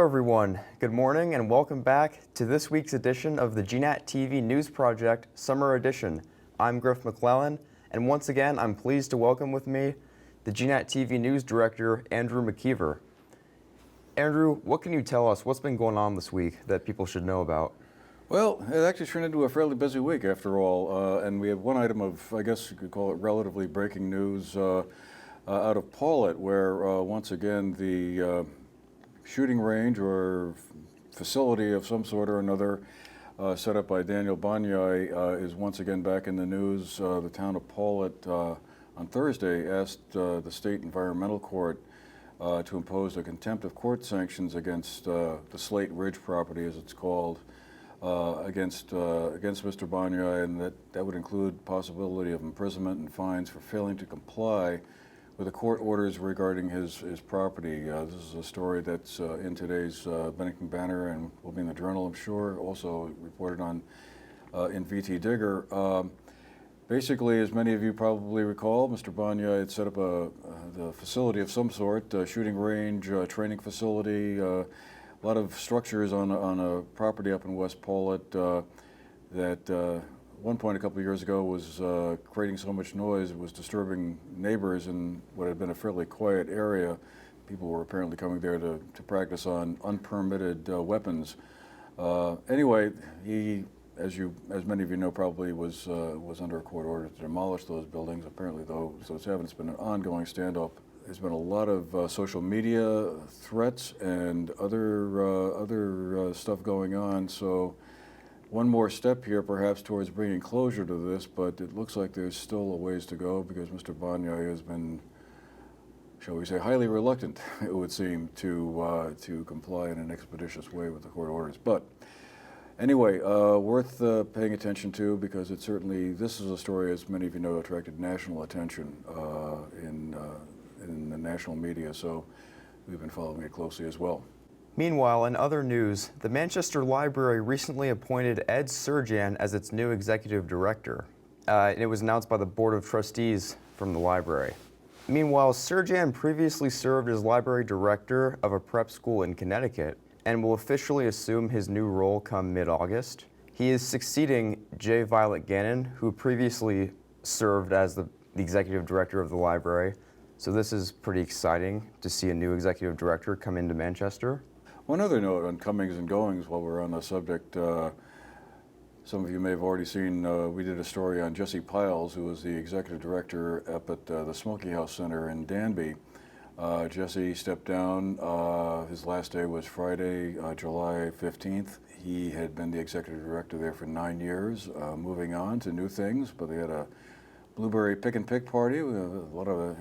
everyone. Good morning and welcome back to this week's edition of the GNAT-TV News Project Summer Edition. I'm Griff McClellan, and once again I'm pleased to welcome with me the GNAT-TV News Director, Andrew McKeever. Andrew, what can you tell us? What's been going on this week that people should know about? Well, it actually turned into a fairly busy week after all, and we had one item of, I guess you could call it relatively breaking news out of Paulet, where once again the shooting range or facility of some sort or another set up by Daniel Banyai is once again back in the news. The town of Paulet on Thursday asked the state environmental court to impose a contempt of court sanctions against the Slate Ridge property, as it's called, against Mr. Banyai, and that would include possibility of imprisonment and fines for failing to comply with the court orders regarding his property. This is a story that's in today's Bennington Banner and will be in the Journal, I'm sure, also reported on in VT Digger. Basically, as many of you probably recall, Mr. Banyai had set up the facility of some sort, shooting range, training facility, a lot of structures on a property up in West Paulet that one point a couple of years ago was creating so much noise it was disturbing neighbors in what had been a fairly quiet area. People were apparently coming there to practice on unpermitted weapons. Anyway, he, as many of you know, probably was under a court order to demolish those buildings. Apparently, though, so it's been an ongoing standoff. There's been a lot of social media threats and other stuff going on. So one more step here perhaps towards bringing closure to this, but it looks like there's still a ways to go because Mr. Banyai has been, shall we say, highly reluctant, it would seem, to comply in an expeditious way with the court orders. But anyway, worth paying attention to because it certainly, this is a story, as many of you know, attracted national attention in the national media, so we've been following it closely as well. Meanwhile, in other news, the Manchester Library recently appointed Ed Surjan as its new executive director. It was announced by the Board of Trustees from the library. Meanwhile, Surjan previously served as library director of a prep school in Connecticut and will officially assume his new role come mid-August. He is succeeding J. Violet Gannon, who previously served as the executive director of the library. So this is pretty exciting to see a new executive director come into Manchester. One other note on comings and goings while we're on the subject, some of you may have already seen, we did a story on Jesse Piles, who was the executive director up at the Smoky House Center in Danby. Jesse stepped down. His last day was Friday, July 15th. He had been the executive director there for 9 years, moving on to new things, but they had a blueberry pick and pick party with a lot of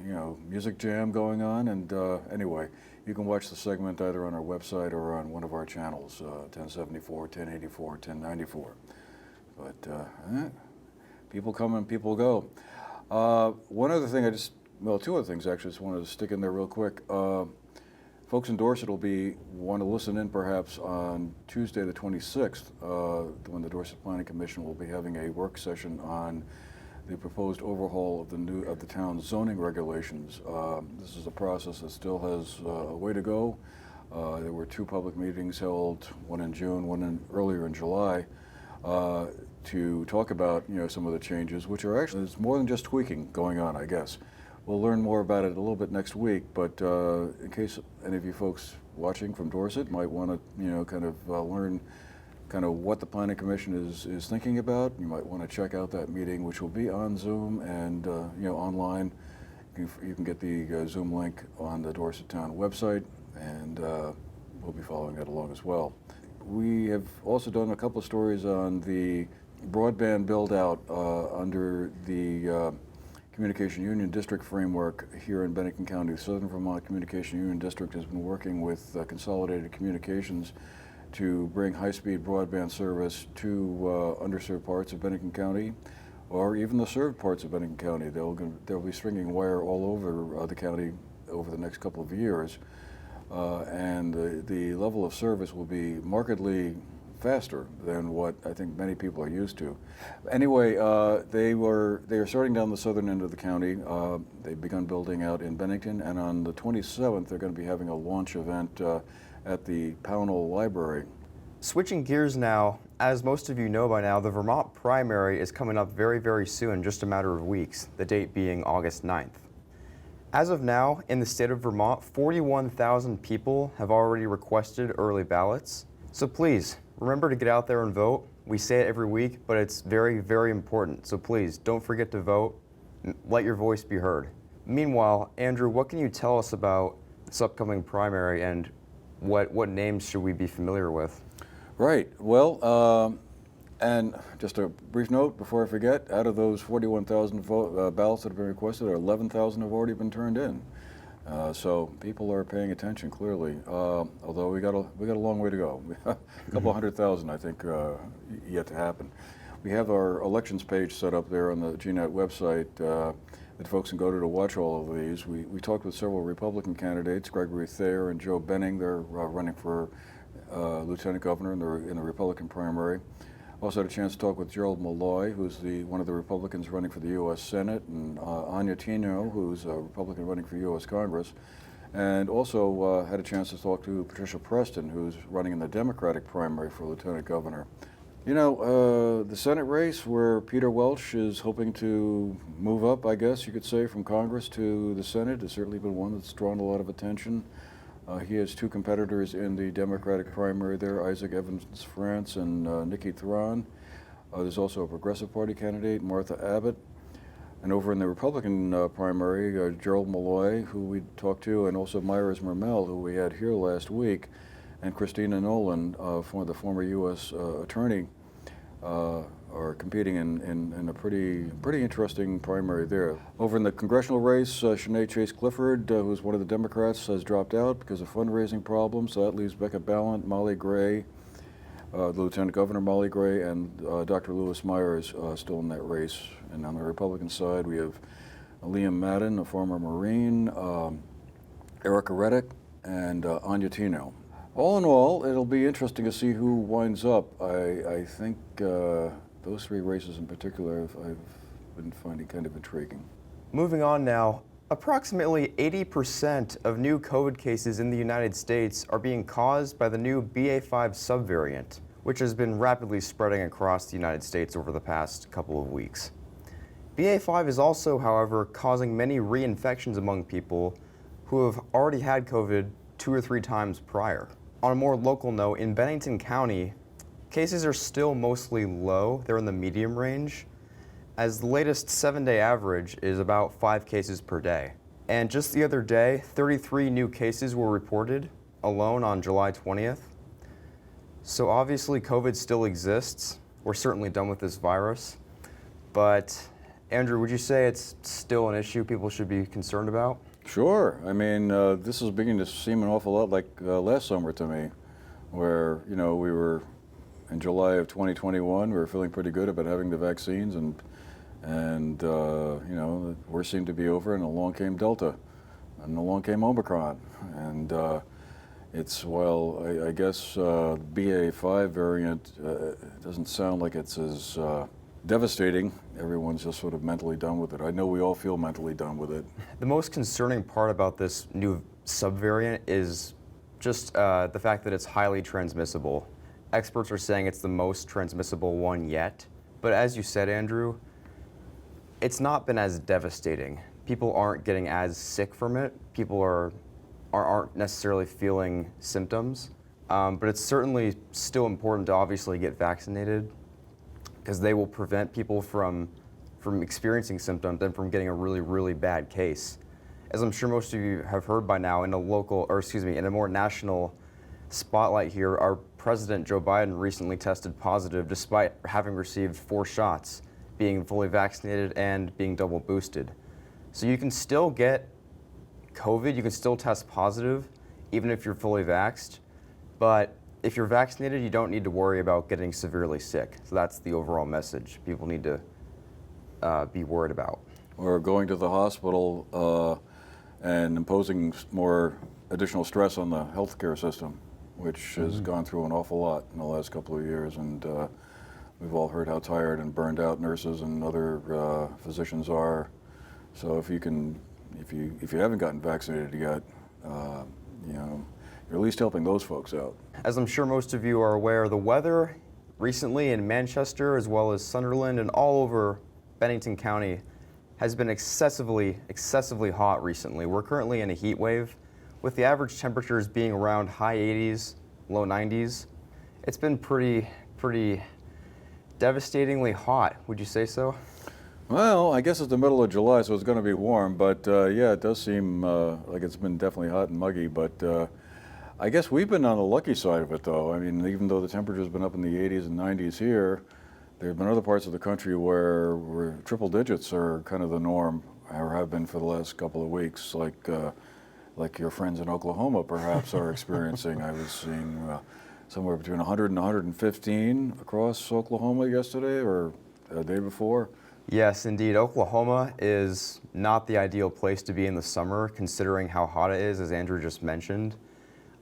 music jam going on, and anyway, you can watch the segment either on our website or on one of our channels, 1074, 1084, 1094. But people come and people go. One other thing two other things actually, just wanted to stick in there real quick. Folks in Dorset will want to listen in perhaps on Tuesday the 26th, when the Dorset Planning Commission will be having a work session on the proposed overhaul of the town's zoning regulations. This is a process that still has a way to go. There were 2 public meetings held, one in June, one earlier in July, to talk about some of the changes, which are actually, there's more than just tweaking going on, I guess. We'll learn more about it a little bit next week, but in case any of you folks watching from Dorset might want to kind of learn what the Planning Commission is thinking about, you might want to check out that meeting, which will be on Zoom and online. You can get the Zoom link on the Dorset Town website, and we'll be following that along as well. We have also done a couple of stories on the broadband build-out under the Communication Union District framework here in Bennington County. Southern Vermont Communication Union District has been working with Consolidated Communications to bring high-speed broadband service to underserved parts of Bennington County, or even the served parts of Bennington County. They'll be stringing wire all over the county over the next couple of years, and the level of service will be markedly faster than what I think many people are used to. Anyway, they are starting down the southern end of the county. They've begun building out in Bennington, and on the 27th they're going to be having a launch event at the Pownell Library. Switching gears now, as most of you know by now, the Vermont primary is coming up very, very soon, just a matter of weeks, the date being August 9th. As of now, in the state of Vermont, 41,000 people have already requested early ballots. So please, remember to get out there and vote. We say it every week, but it's very, very important. So please, don't forget to vote. Let your voice be heard. Meanwhile, Andrew, what can you tell us about this upcoming primary and what names should we be familiar with? Right. Well, and just a brief note before I forget, out of those 41,000 ballots that have been requested, 11,000 have already been turned in. So people are paying attention clearly, although we got a long way to go. A couple 100,000, I think, yet to happen. We have our elections page set up there on the GNAT website that folks can go to watch all of these. We talked with several Republican candidates, Gregory Thayer and Joe Benning. They're running for Lieutenant Governor in the Republican primary. Also had a chance to talk with Gerald Malloy, who's one of the Republicans running for the U.S. Senate, and Anya Tino, who's a Republican running for U.S. Congress. And also had a chance to talk to Patricia Preston, who's running in the Democratic primary for Lieutenant Governor. You know, the Senate race where Peter Welch is hoping to move up, I guess you could say, from Congress to the Senate has certainly been one that's drawn a lot of attention. He has two competitors in the Democratic primary there, Isaac Evans-France and Nikki Thron. There's also a Progressive Party candidate, Martha Abbott. And over in the Republican primary, Gerald Malloy, who we talked to, and also Myers Mermel, who we had here last week, and Christina Nolan, the former U.S. attorney, are competing in a pretty interesting primary there. Over in the congressional race, Shanae Chase Clifford, who's one of the Democrats, has dropped out because of fundraising problems. So that leaves Becca Ballant, Molly Gray, the Lieutenant Governor Molly Gray, and Dr. Lewis Myers still in that race. And on the Republican side, we have Liam Madden, a former Marine, Erica Reddick, and Anya Tino. All in all, it'll be interesting to see who winds up. I think those three races in particular I've been finding kind of intriguing. Moving on now, approximately 80% of new COVID cases in the United States are being caused by the new BA.5 subvariant, which has been rapidly spreading across the United States over the past couple of weeks. BA.5 is also, however, causing many reinfections among people who have already had COVID 2 or 3 times prior. On a more local note, in Bennington County, cases are still mostly low. They're in the medium range, as the latest 7-day average is about 5 cases per day. And just the other day, 33 new cases were reported alone on July 20th. So obviously COVID still exists. We're certainly done with this virus. But Andrew, would you say it's still an issue people should be concerned about? Sure. I mean, this is beginning to seem an awful lot like last summer to me, where, you know, we were in July of 2021, we were feeling pretty good about having the vaccines, and you know, the worst seemed to be over, and along came Delta, and along came Omicron, and it's, well, I guess BA.5 variant doesn't sound like it's as devastating. Everyone's just sort of mentally done with it. I know we all feel mentally done with it. The most concerning part about this new subvariant is just the fact that it's highly transmissible. Experts are saying it's the most transmissible one yet. But as you said, Andrew, it's not been as devastating. People aren't getting as sick from it. People aren't necessarily feeling symptoms. But it's certainly still important to obviously get vaccinated, because they will prevent people from experiencing symptoms and from getting a really, really bad case. As I'm sure most of you have heard by now, in a more national spotlight here, our President Joe Biden recently tested positive despite having received 4 shots, being fully vaccinated and being double boosted. So you can still get COVID, you can still test positive, even if you're fully vaxxed, but if you're vaccinated, you don't need to worry about getting severely sick. So that's the overall message people need to be worried about. Or going to the hospital and imposing more additional stress on the healthcare system, which has gone through an awful lot in the last couple of years. And we've all heard how tired and burned out nurses and other physicians are. So if you haven't gotten vaccinated yet, you know, at least helping those folks out. As I'm sure most of you are aware, the weather recently in Manchester, as well as Sunderland and all over Bennington County, has been excessively hot recently. We're currently in a heat wave, with the average temperatures being around high 80s, low 90s. It's been pretty devastatingly hot, would you say so? Well, I guess it's the middle of July, so it's going to be warm, but yeah, it does seem like it's been definitely hot and muggy, but I guess we've been on the lucky side of it, though. I mean, even though the temperature's been up in the 80s and 90s here, there have been other parts of the country where triple digits are kind of the norm, or have been for the last couple of weeks, like your friends in Oklahoma perhaps are experiencing. I was seeing somewhere between 100 and 115 across Oklahoma yesterday or the day before. Yes, indeed. Oklahoma is not the ideal place to be in the summer, considering how hot it is, as Andrew just mentioned.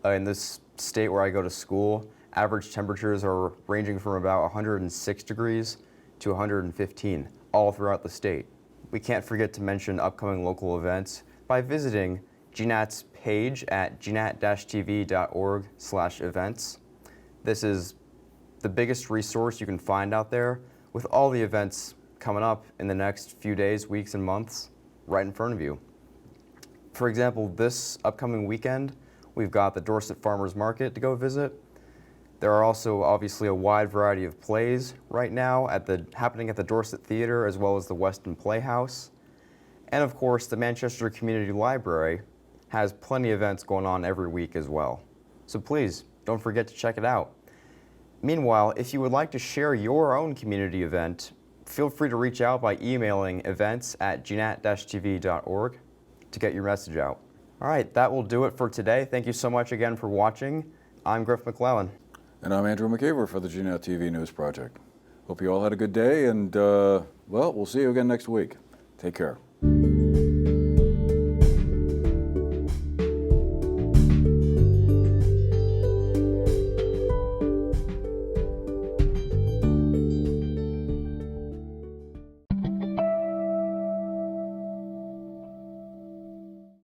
In this state where I go to school, average temperatures are ranging from about 106 degrees to 115, all throughout the state. We can't forget to mention upcoming local events by visiting GNAT's page at gnat-tv.org/events. This is the biggest resource you can find out there with all the events coming up in the next few days, weeks, and months right in front of you. For example, this upcoming weekend, we've got the Dorset Farmers Market to go visit. There are also obviously a wide variety of plays right now happening at the Dorset Theater as well as the Weston Playhouse. And of course, the Manchester Community Library has plenty of events going on every week as well. So please, don't forget to check it out. Meanwhile, if you would like to share your own community event, feel free to reach out by emailing events@gnat-tv.org to get your message out. All right, that will do it for today. Thank you so much again for watching. I'm Griff McClellan. And I'm Andrew McKeever for the GNAT-TV News Project. Hope you all had a good day, and well, we'll see you again next week. Take care.